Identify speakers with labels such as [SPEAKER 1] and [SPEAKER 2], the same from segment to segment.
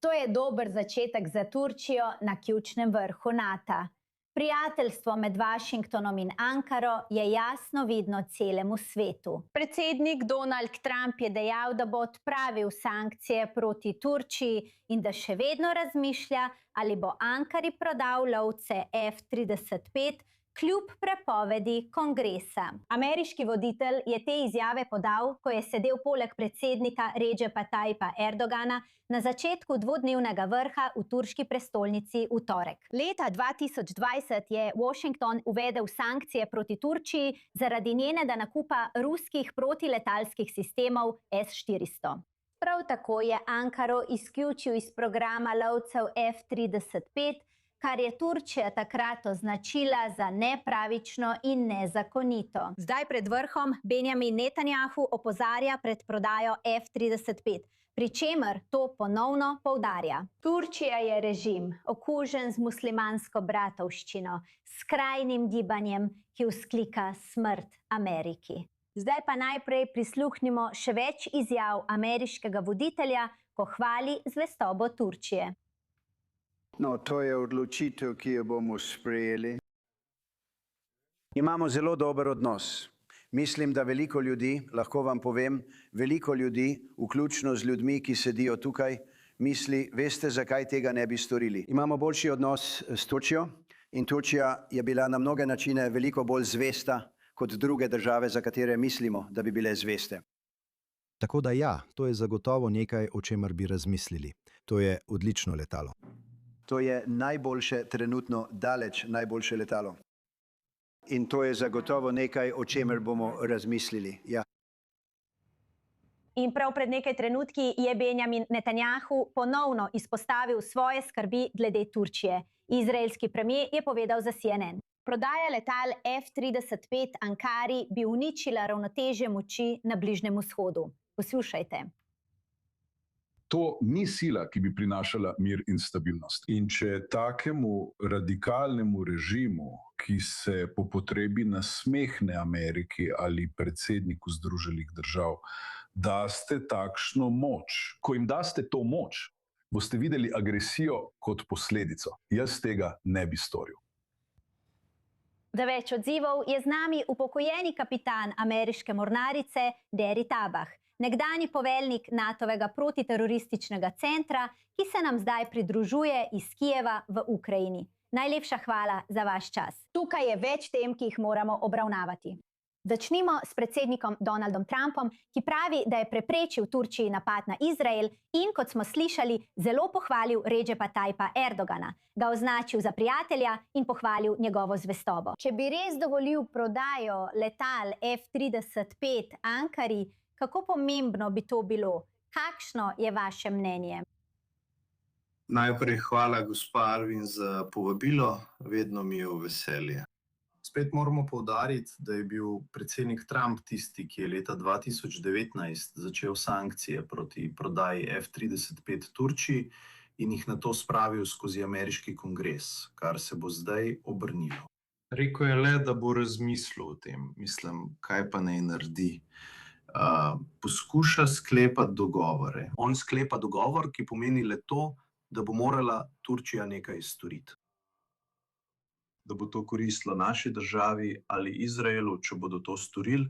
[SPEAKER 1] To je dober začetek za Turčijo na ključnem vrhu NATO. Prijateljstvo med Washingtonom in Ankaro je jasno vidno celemu svetu. Predsednik Donald Trump je dejal, da bo odpravil sankcije proti Turčiji in da še vedno razmišlja, ali bo Ankari prodal lovce F-35 kljub prepovedi kongresa. Ameriški voditelj je te izjave podal, ko je sedel poleg predsednika Redžepa Tajpa Erdogana na začetku dvodnevnega vrha v turški prestolnici v torek. Leta 2020 je Washington uvedel sankcije proti Turčiji zaradi njenega nakupa ruskih protiletalskih sistemov S-400. Prav tako je Ankaro izključil iz programa lovcev F-35, kar je Turčija takrat označila za nepravično in nezakonito. Zdaj pred vrhom Benjamin Netanjahu opozarja pred prodajo F-35, pri čemer to ponovno poudarja. Turčija je režim, okužen z muslimansko bratovščino, skrajnim gibanjem, ki vzklika smrt Ameriki. Zdaj pa najprej prisluhnimo še več izjav ameriškega voditelja, ko hvali zvestobo Turčije.
[SPEAKER 2] No, to je odločitev, ki jo bomo sprejeli. Imamo zelo dober odnos. Mislim, da veliko ljudi, lahko vam povem, veliko ljudi, vključno z ljudmi, ki sedijo tukaj, misli, veste, zakaj tega ne bi storili. Imamo boljši odnos s Turčijo in Turčija je bila na mnoge načine veliko bolj zvesta kot druge države, za katere mislimo, da bi bile zveste.
[SPEAKER 3] Tako da ja, to je zagotovo nekaj, o čemer bi razmislili. To je odlično letalo.
[SPEAKER 2] To je najboljše, trenutno daleč najboljše letalo. In to je zagotovo nekaj, o čemer bomo razmislili. Ja.
[SPEAKER 1] In prav pred nekaj trenutki je Benjamin Netanjahu ponovno izpostavil svoje skrbi glede Turčije. Izraelski premier je povedal za CNN. Prodaja letal F-35 Ankari bi uničila ravnotežje moči na Bližnjem vzhodu. Poslušajte.
[SPEAKER 4] To ni sila, ki bi prinašala mir in stabilnost. In če takemu radikalnemu režimu, ki se po potrebi nasmehne Ameriki ali predsedniku Združenih držav, daste takšno moč. Ko jim daste to moč, boste videli agresijo kot posledico. Jaz tega ne bi storil.
[SPEAKER 1] Za več odzivov je z nami upokojeni kapitan ameriške mornarice Derry Tabach, nekdanji poveljnik NATO-vega protiterorističnega centra, ki se nam zdaj pridružuje iz Kijeva v Ukrajini. Najlepša hvala za vaš čas. Tukaj je več tem, ki jih moramo obravnavati. Začnimo s predsednikom Donaldom Trumpom, ki pravi, da je preprečil Turčiji napad na Izrael in, kot smo slišali, zelo pohvalil Redžepa Tajpa Erdogana, ga označil za prijatelja in pohvalil njegovo zvestobo. Če bi res dovolil prodajo letal F-35 Ankari, kako pomembno bi to bilo? Kakšno je vaše mnenje?
[SPEAKER 5] Najprej hvala, gospa Arvin, za povabilo. Vedno mi je v veselje. Spet moramo poudariti, da je bil predsednik Trump tisti, ki je leta 2019 začel sankcije proti prodaji F-35 Turčiji in jih nato spravil skozi ameriški kongres, kar se bo zdaj obrnilo. Rekel je le, da bo razmislil o tem. Mislim, kaj pa naj naredi. Poskuša sklepati dogovore. On sklepa dogovor, ki pomeni le to, da bo morala Turčija nekaj storiti. Da bo to koristilo naši državi ali Izraelu, če bodo to storili,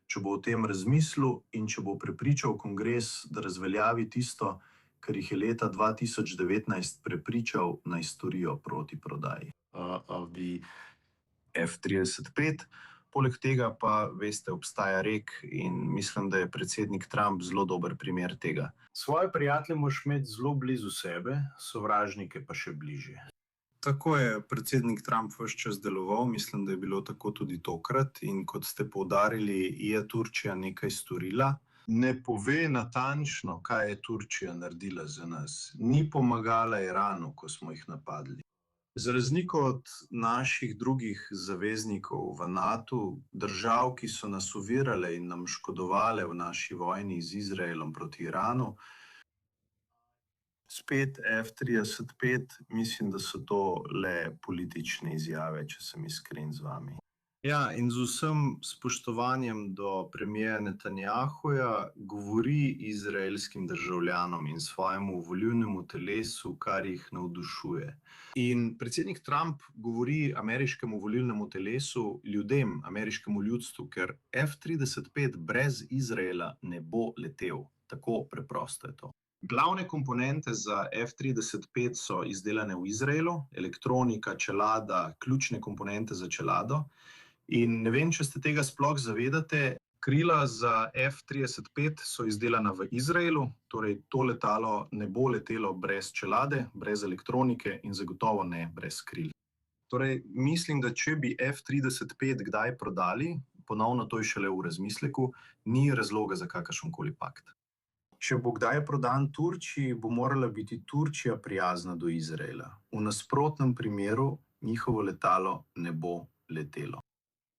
[SPEAKER 5] če bo o tem razmislil in če bo prepričal kongres, da razveljavi tisto, kar jih je leta 2019 prepričal, naj storijo proti prodaji. F-35. Poleg tega pa, veste, obstaja rek in mislim, da je predsednik Trump zelo dober primer tega. Svoje prijatelje moraš imeti zelo blizu sebe, sovražnike pa še bližje. Tako je predsednik Trump ves čas deloval, mislim, da je bilo tako tudi tokrat in kot ste poudarili, je Turčija nekaj storila. Ne pove natančno, kaj je Turčija naredila za nas. Ni pomagala Iranu, ko smo jih napadli. Za razliko od naših drugih zaveznikov v NATO, držav, ki so nas ovirale in nam škodovale v naši vojni z Izraelom proti Iranu, spet F-35, mislim, da so to le politične izjave, če sem iskren z vami. Ja, in z vsem spoštovanjem do premierja Netanjahuja govori izraelskim državljanom in svojemu volilnemu telesu, kar jih navdušuje. In predsednik Trump govori ameriškemu volilnemu telesu, ljudem, ameriškemu ljudstvu, ker F-35 brez Izraela ne bo letel. Tako preprosto je to. Glavne komponente za F-35 so izdelane v Izraelu, elektronika, čelada, ključne komponente za čelado. In ne vem, če ste tega sploh zavedate, krila za F-35 so izdelana v Izraelu, torej to letalo ne bo letelo brez čelade, brez elektronike in zagotovo ne brez kril. Torej, mislim, da če bi F-35 kdaj prodali, ponovno to je šele v razmisleku, ni razloga za kakršenkoli pakt. Če bo kdaj prodan Turčiji, bo morala biti Turčija prijazna do Izraela. V nasprotnem primeru njihovo letalo ne bo letelo.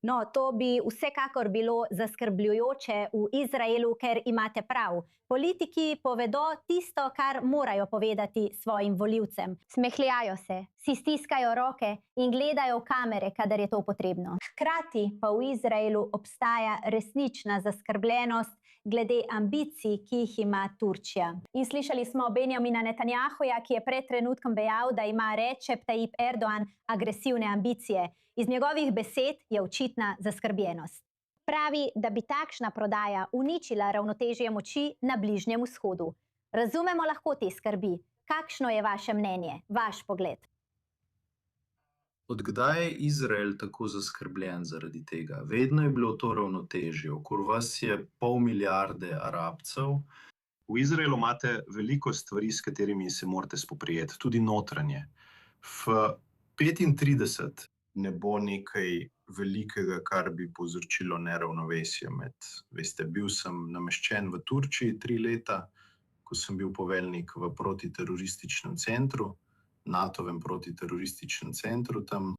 [SPEAKER 1] No, to bi vsekakor bilo zaskrbljujoče v Izraelu, ker imate prav. Politiki povedo tisto, kar morajo povedati svojim volivcem. Smehljajo se, si stiskajo roke in gledajo v kamere, kadar je to potrebno. Hkrati pa v Izraelu obstaja resnična zaskrbljenost glede ambicij, ki jih ima Turčija. In slišali smo Benjamina Netanjahuja, ki je pred trenutkom dejal, da ima Recep Tayyip Erdogan agresivne ambicije. Iz njegovih besed je očitna zaskrbljenost. Pravi, da bi takšna prodaja uničila ravnotežje moči na Bližnjem vzhodu. Razumemo lahko te skrbi. Kakšno je vaše mnenje, vaš pogled?
[SPEAKER 5] Od kdaj je Izrael tako zaskrbljen zaradi tega? Vedno je bilo to ravnotežje. Okoli vas je 500 milijarde Arabcev. V Izraelu imate veliko stvari, s katerimi se morate spoprijeti, tudi notranje. V 35 ne bo nekaj velikega, kar bi povzročilo neravnovesje med. Veste, bil sem nameščen v Turčiji 3 leta, ko sem bil poveljnik v protiterorističnem centru, NATO-vem protiterorističnem centru tam.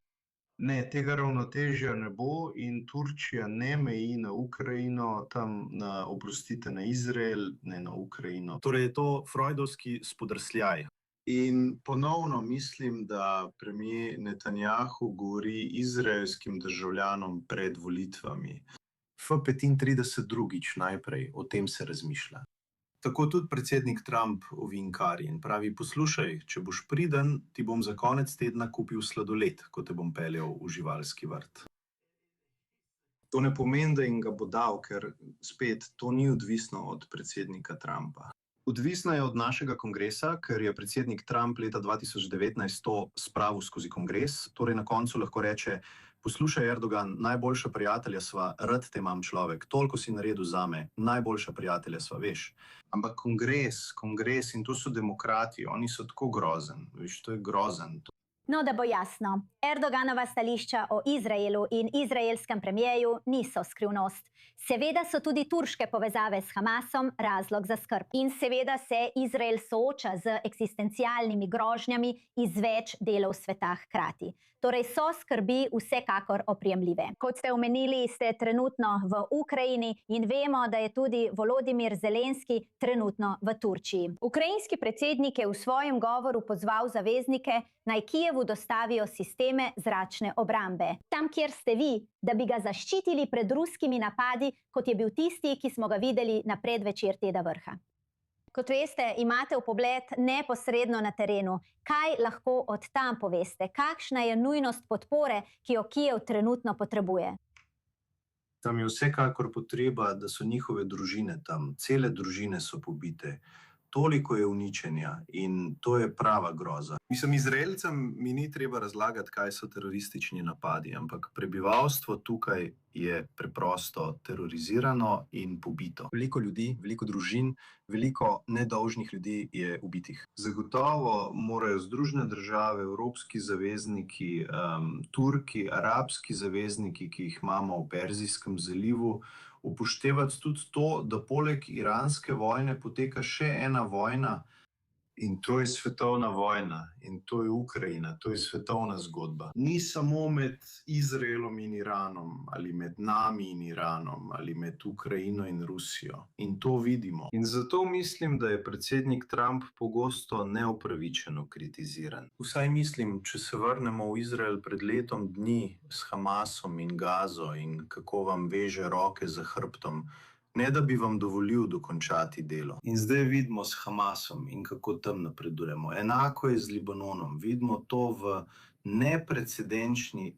[SPEAKER 5] Ne, tega ravnotežja ne bo in Turčija ne meji na Ukrajino, na Izrael, ne na Ukrajino. Torej je to freudovski spodrsljaj. In ponovno mislim, da premier Netanjahu govori izraelskim državljanom pred volitvami. F-35 drugič najprej, o tem se razmišlja. Tako tudi predsednik Trump ovinkari in pravi, poslušaj, če boš priden, ti bom za konec tedna kupil sladoled, ko te bom peljal v živalski vrt. To ne pomeni, da jim ga bo dal, ker spet to ni odvisno od predsednika Trumpa. Odvisno je od našega kongresa, ker je predsednik Trump leta 2019 to spravil skozi kongres, torej na koncu lahko reče, poslušaj Erdogan, najboljša prijatelja sva, rad te imam človek, toliko si naredil zame, najboljša prijatelja sva, veš. Ampak kongres in to so demokrati, oni so tako grozen, veš, to je grozen.
[SPEAKER 1] No, da bo jasno, Erdoganova stališča o Izraelu in izraelskem premijeju niso skrivnost. Seveda so tudi turške povezave s Hamasom razlog za skrb. In seveda se Izrael sooča z eksistencialnimi grožnjami iz več delov sveta hkrati. Torej so skrbi vsekakor oprijemljive. Kot ste omenili, ste trenutno v Ukrajini in vemo, da je tudi Volodimir Zelenski trenutno v Turčiji. Ukrajinski predsednik je v svojem govoru pozval zaveznike, naj Kijevu dostavijo sisteme zračne obrambe. Tam, kjer ste vi, da bi ga zaščitili pred ruskimi napadi, kot je bil tisti, ki smo ga videli na predvečer tega vrha. Kot veste, imate vpogled neposredno na terenu. Kaj lahko od tam poveste? Kakšna je nujnost podpore, ki jo Kijev trenutno potrebuje?
[SPEAKER 5] Tam je vsekakor potreba, da so njihove družine tam. Cele družine so pobite. Toliko je uničenja in to je prava groza. Mislim, Izraelcem mi ni treba razlagati, kaj so teroristični napadi, ampak prebivalstvo tukaj je preprosto terorizirano in pobito. Veliko ljudi, veliko družin, veliko nedolžnih ljudi je ubitih. Zagotovo morajo Združene države, evropski zavezniki, Turki, arabski zavezniki, ki jih imamo v Perzijskem zalivu, upoštevati tudi to, da poleg iranske vojne poteka še ena vojna In to je svetovna vojna, in to je Ukrajina, to je svetovna zgodba. Ni samo med Izraelom in Iranom, ali med nami in Iranom, ali med Ukrajino in Rusijo. In to vidimo. In zato mislim, da je predsednik Trump pogosto neupravičeno kritiziran. Vsaj mislim, če se vrnemo v Izrael pred letom dni s Hamasom in Gazo in kako vam veže roke za hrbtom, ne da bi vam dovolil dokončati delo. In zdaj vidimo s Hamasom in kako tam napredujemo. Enako je z Libanonom. Vidimo to v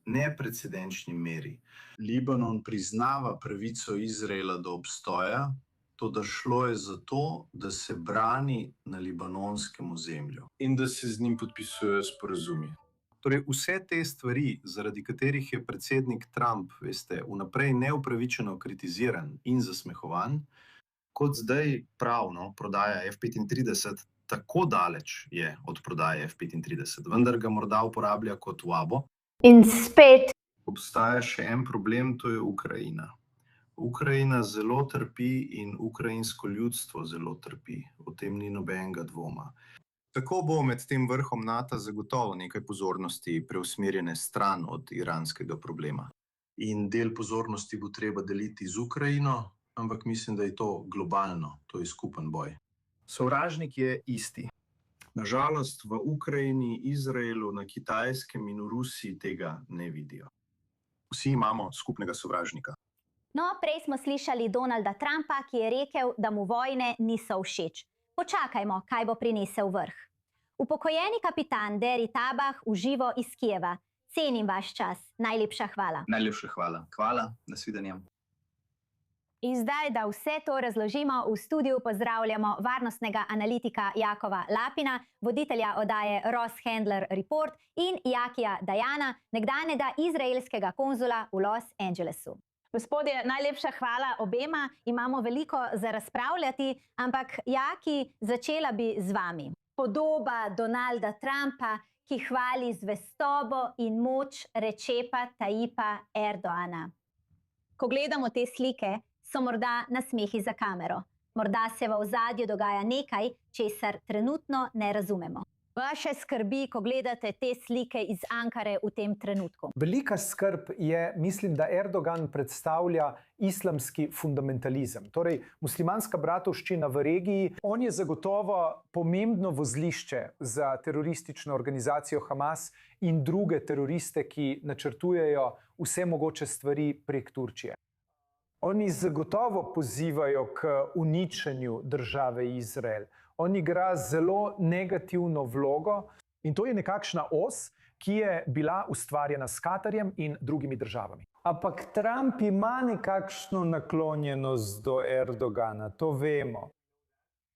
[SPEAKER 5] neprecedenčni meri. Libanon priznava pravico Izraela do obstoja, toda šlo je za to, da se brani na libanonskem ozemlju in da se z njim podpisujejo sporazumi. Torej, vse te stvari, zaradi katerih je predsednik Trump, veste, vnaprej neupravičeno kritiziran in zasmehovan, kot zdaj pravno prodaja F-35, tako daleč je od prodaje F-35, vendar ga morda uporablja kot vabo.
[SPEAKER 1] In spet
[SPEAKER 5] Obstaja še en problem, to je Ukrajina. Ukrajina zelo trpi in ukrajinsko ljudstvo zelo trpi. O tem ni nobenega dvoma. Tako bo med tem vrhom NATO zagotovo nekaj pozornosti preusmerjene stran od iranskega problema. In del pozornosti bo treba deliti z Ukrajino, ampak mislim, da je to globalno, to je skupen boj. Sovražnik je isti. Nažalost, v Ukrajini, Izraelu, na Kitajskem in v Rusiji tega ne vidijo. Vsi imamo skupnega sovražnika.
[SPEAKER 1] No, prej smo slišali Donalda Trumpa, ki je rekel, da mu vojne niso všeč. Počakajmo, kaj bo prinesel vrh. Upokojeni kapitan Deri Tabah v živo iz Kijeva. Cenim vaš čas. Najlepša hvala.
[SPEAKER 5] Najlepša hvala. Hvala, nasvidenje.
[SPEAKER 1] In zdaj, da vse to razložimo, v studiu pozdravljamo varnostnega analitika Jakova Lapina, voditelja oddaje Ross Handler Report in Jakija Dajana, nekdanjega izraelskega konzula v Los Angelesu. Gospodje, najlepša hvala obema. Imamo veliko za razpravljati, ampak Jaki, začela bi z vami. Podoba Donalda Trumpa, ki hvali zvestobo in moč Recepa Tayyipa Erdoana. Ko gledamo te slike, so morda nasmehi za kamero. Morda se v ozadju dogaja nekaj, česar trenutno ne razumemo. Vaše skrbi, ko gledate te slike iz Ankare v tem trenutku?
[SPEAKER 6] Velika skrb je, mislim, da Erdogan predstavlja islamski fundamentalizem, torej muslimanska bratovščina v regiji. On je zagotovo pomembno vozlišče za teroristično organizacijo Hamas in druge teroriste, ki načrtujejo vse mogoče stvari prek Turčije. Oni zagotovo pozivajo k uničenju države Izrael. On igra zelo negativno vlogo in to je nekakšna os, ki je bila ustvarjena s Katarjem in drugimi državami. Ampak Trump ima nekakšno naklonjenost do Erdogana, to vemo.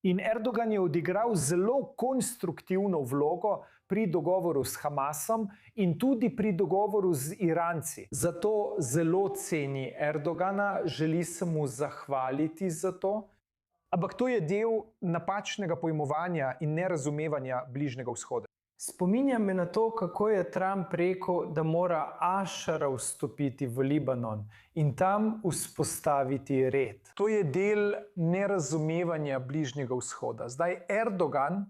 [SPEAKER 6] In Erdogan je odigral zelo konstruktivno vlogo pri dogovoru s Hamasom in tudi pri dogovoru z Iranci. Zato zelo ceni Erdogana, želi se mu zahvaliti za to. Ampak to je del napačnega pojmovanja in nerazumevanja Bližnjega vzhoda. Spominja me na to, kako je Trump rekel, da mora Ašara vstopiti v Libanon in tam vzpostaviti red. To je del nerazumevanja Bližnjega vzhoda. Zdaj Erdogan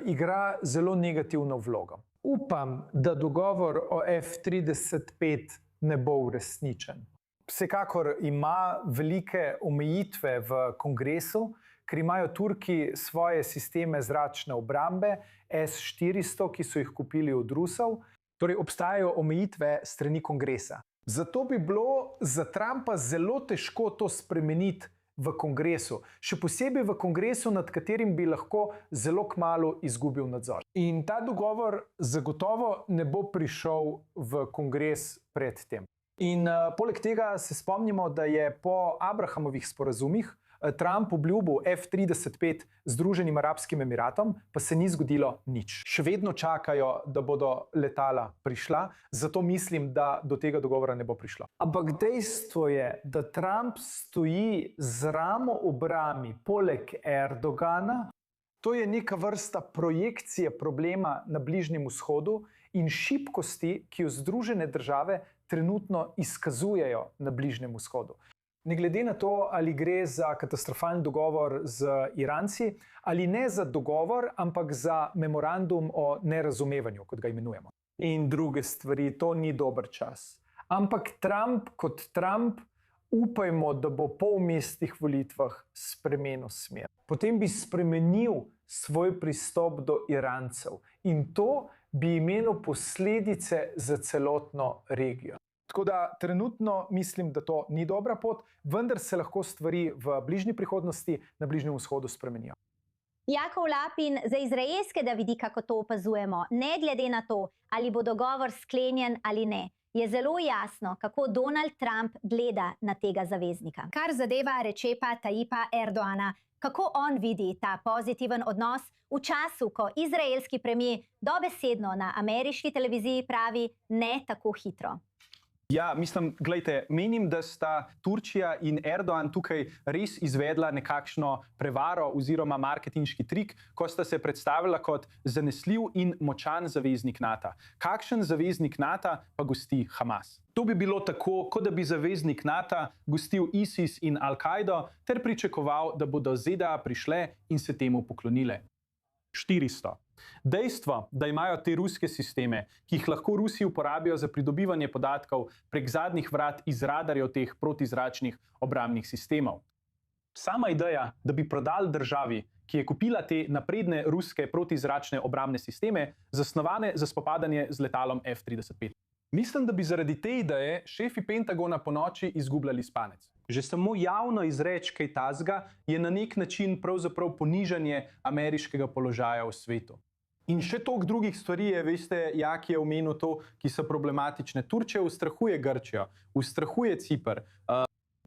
[SPEAKER 6] igra zelo negativno vlogo. Upam, da dogovor o F-35 ne bo uresničen. Vsekakor ima velike omejitve v kongresu, ker imajo Turki svoje sisteme zračne obrambe, S-400, ki so jih kupili od Rusov. Torej obstajajo omejitve strani kongresa. Zato bi bilo za Trumpa zelo težko to spremeniti v kongresu. Še posebej v kongresu, nad katerim bi lahko zelo kmalu izgubil nadzor. In ta dogovor zagotovo ne bo prišel v kongres pred tem. In poleg tega se spomnimo, da je po Abrahamovih sporazumih Trump obljubil F-35 Združenim arabskim emiratom, pa se ni zgodilo nič. Še vedno čakajo, da bodo letala prišla, zato mislim, da do tega dogovora ne bo prišlo. Ampak dejstvo je, da Trump stoji z ramo ob rami poleg Erdogana. To je neka vrsta projekcije problema na Bližnjem vzhodu in šibkosti, ki jo Združene države trenutno izkazujejo na Bližnjem vzhodu. Ne glede na to, ali gre za katastrofalen dogovor z Iranci, ali ne za dogovor, ampak za memorandum o nerazumevanju, kot ga imenujemo. In druge stvari, to ni dober čas. Ampak Trump kot Trump, upajmo, da bo po vmesnih volitvah spremenil smer. Potem bi spremenil svoj pristop do Irancev in to bi imelo posledice za celotno regijo. Tako da trenutno mislim, da to ni dobra pot, vendar se lahko stvari v bližnji prihodnosti na Bližnjem vzhodu spremenijo.
[SPEAKER 1] Jakov Lapin, za izraelskega vidika, kako to opazujemo, ne glede na to, ali bo dogovor sklenjen ali ne, je zelo jasno, kako Donald Trump gleda na tega zaveznika. Kar zadeva Recepa Tayyipa Erdoana, kako on vidi ta pozitiven odnos v času, ko izraelski premier dobesedno na ameriški televiziji pravi ne tako hitro.
[SPEAKER 7] Ja, mislim, gledajte, menim, da sta Turčija in Erdogan tukaj res izvedla nekakšno prevaro oziroma marketinški trik, ko sta se predstavila kot zanesljiv in močan zaveznik NATO. Kakšen zaveznik NATO pa gosti Hamas? To bi bilo tako, kot da bi zaveznik NATO gostil ISIS in Al-Kaido ter pričakoval, da bodo ZDA prišle in se temu poklonile. 400. Dejstvo, da imajo te ruske sisteme, ki jih lahko Rusi uporabijo za pridobivanje podatkov prek zadnjih vrat iz radarjev teh protizračnih obrambnih sistemov. Sama ideja, da bi prodali državi, ki je kupila te napredne ruske protizračne obrambne sisteme, zasnovane za spopadanje z letalom F-35. Mislim, da bi zaradi te ideje šefi Pentagona ponoči izgubljali spanec. Že samo javno izreč kaj tazga je na nek način pravzaprav ponižanje ameriškega položaja v svetu. In še toliko drugih stvari je, veste, Jak je omenil to, ki so problematične. Turčija ustrahuje Grčijo, ustrahuje Ciper.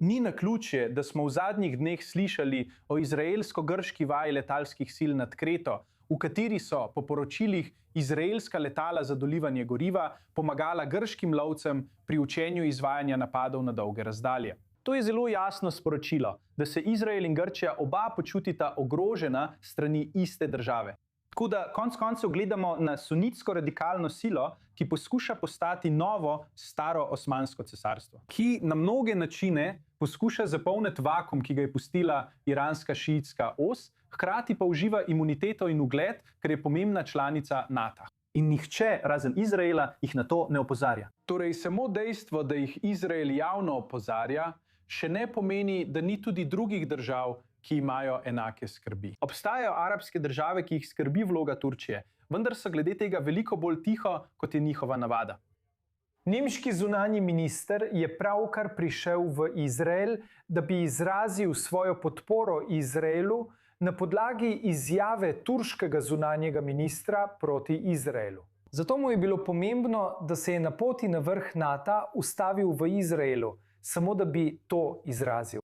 [SPEAKER 7] Ni naključje, da smo v zadnjih dneh slišali o izraelsko-grški vaji letalskih sil nad Kreto, v kateri so po poročilih izraelska letala za dolivanje goriva pomagala grškim lovcem pri učenju izvajanja napadov na dolge razdalje. To je zelo jasno sporočilo, da se Izrael in Grčija oba počutita ogrožena strani iste države. Tako da konec koncev gledamo na sunitsko radikalno silo, ki poskuša postati novo staro Osmansko cesarstvo, ki na mnoge načine poskuša zapolniti vakuum, ki ga je pustila iranska šiitska os, hkrati pa uživa imuniteto in ugled, ker je pomembna članica NATO. In nihče, razen Izraela, jih na to ne opozarja. Torej, samo dejstvo, da jih Izrael javno opozarja, še ne pomeni, da ni tudi drugih držav, ki imajo enake skrbi. Obstajajo arabske države, ki jih skrbi vloga Turčije, vendar so glede tega veliko bolj tiho, kot je njihova navada.
[SPEAKER 6] Nemški zunanji minister je pravkar prišel v Izrael, da bi izrazil svojo podporo Izraelu na podlagi izjave turškega zunanjega ministra proti Izraelu. Zato mu je bilo pomembno, da se je na poti na vrh NATO ustavil v Izraelu, samo da bi to izrazil.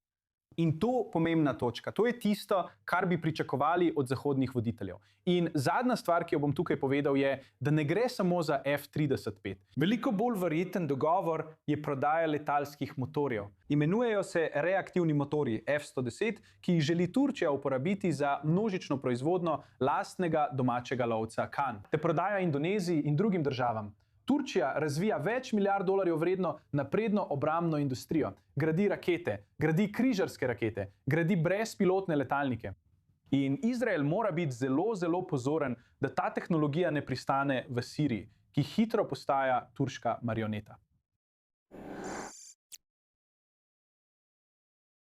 [SPEAKER 7] In to pomembna točka, to je tisto, kar bi pričakovali od zahodnih voditeljev. In zadnja stvar, ki jo bom tukaj povedal, je, da ne gre samo za F-35. Veliko bolj verjeten dogovor je prodaja letalskih motorjev. Imenujejo se reaktivni motorji F-110, ki jih želi Turčija uporabiti za množično proizvodnjo lastnega domačega lovca Kan. Te prodaja Indoneziji in drugim državam. Turčija razvija več milijard dolarjev vredno napredno obrambno industrijo, gradi rakete, gradi križarske rakete, gradi brezpilotne letalnike. In Izrael mora biti zelo, zelo pozoren, da ta tehnologija ne pristane v Siriji, ki hitro postaja turška marioneta.